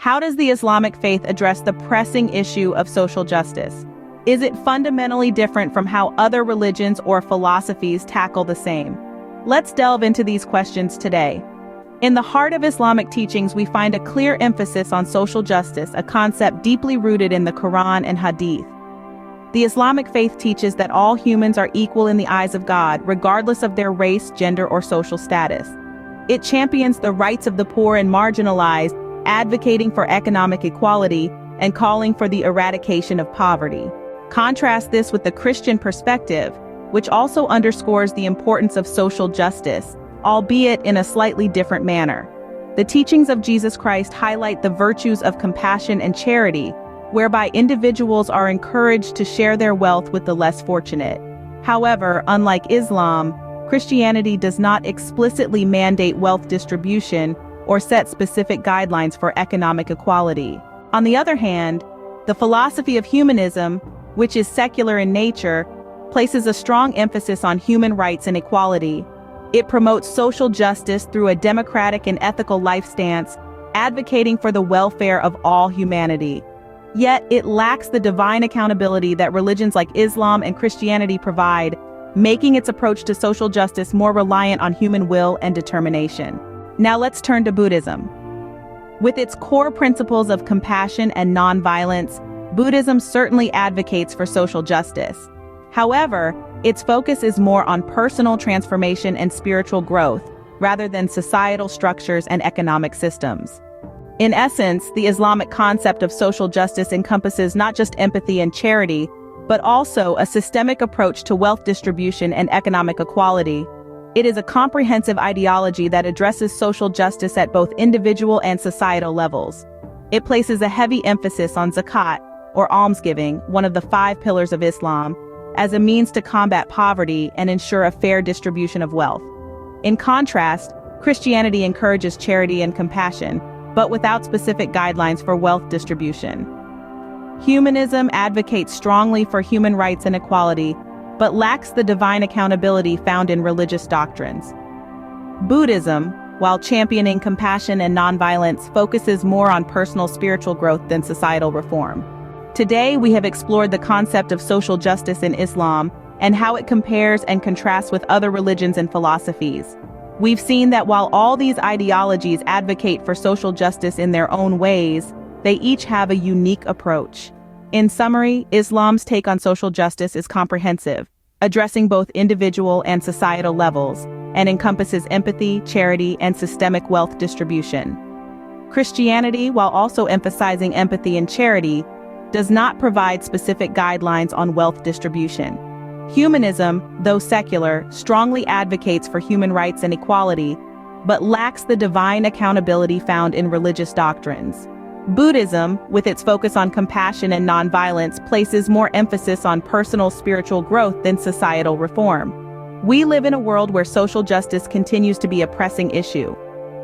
How does the Islamic faith address the pressing issue of social justice? Is it fundamentally different from how other religions or philosophies tackle the same? Let's delve into these questions today. In the heart of Islamic teachings, we find a clear emphasis on social justice, a concept deeply rooted in the Quran and Hadith. The Islamic faith teaches that all humans are equal in the eyes of God, regardless of their race, gender, or social status. It champions the rights of the poor and marginalized, advocating for economic equality and calling for the eradication of poverty. Contrast this with the Christian perspective, which also underscores the importance of social justice, albeit in a slightly different manner. The teachings of Jesus Christ highlight the virtues of compassion and charity, whereby individuals are encouraged to share their wealth with the less fortunate. However, unlike Islam, Christianity does not explicitly mandate wealth distribution or set specific guidelines for economic equality. On the other hand, the philosophy of humanism, which is secular in nature, places a strong emphasis on human rights and equality. It promotes social justice through a democratic and ethical life stance, advocating for the welfare of all humanity. Yet, it lacks the divine accountability that religions like Islam and Christianity provide, making its approach to social justice more reliant on human will and determination. Now let's turn to Buddhism. With its core principles of compassion and nonviolence, Buddhism certainly advocates for social justice. However, its focus is more on personal transformation and spiritual growth, rather than societal structures and economic systems. In essence, the Islamic concept of social justice encompasses not just empathy and charity, but also a systemic approach to wealth distribution and economic equality. It is a comprehensive ideology that addresses social justice at both individual and societal levels. It places a heavy emphasis on zakat, or almsgiving, one of the 5 pillars of Islam, as a means to combat poverty and ensure a fair distribution of wealth. In contrast, Christianity encourages charity and compassion, but without specific guidelines for wealth distribution. Humanism advocates strongly for human rights and equality, but lacks the divine accountability found in religious doctrines. Buddhism, while championing compassion and nonviolence, focuses more on personal spiritual growth than societal reform. Today, we have explored the concept of social justice in Islam and how it compares and contrasts with other religions and philosophies. We've seen that while all these ideologies advocate for social justice in their own ways, they each have a unique approach. In summary, Islam's take on social justice is comprehensive, addressing both individual and societal levels, and encompasses empathy, charity, and systemic wealth distribution. Christianity, while also emphasizing empathy and charity, does not provide specific guidelines on wealth distribution. Humanism, though secular, strongly advocates for human rights and equality, but lacks the divine accountability found in religious doctrines. Buddhism, with its focus on compassion and nonviolence, places more emphasis on personal spiritual growth than societal reform. We live in a world where social justice continues to be a pressing issue.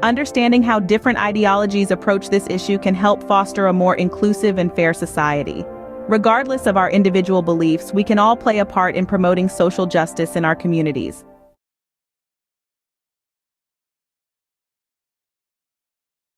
Understanding how different ideologies approach this issue can help foster a more inclusive and fair society. Regardless of our individual beliefs, we can all play a part in promoting social justice in our communities.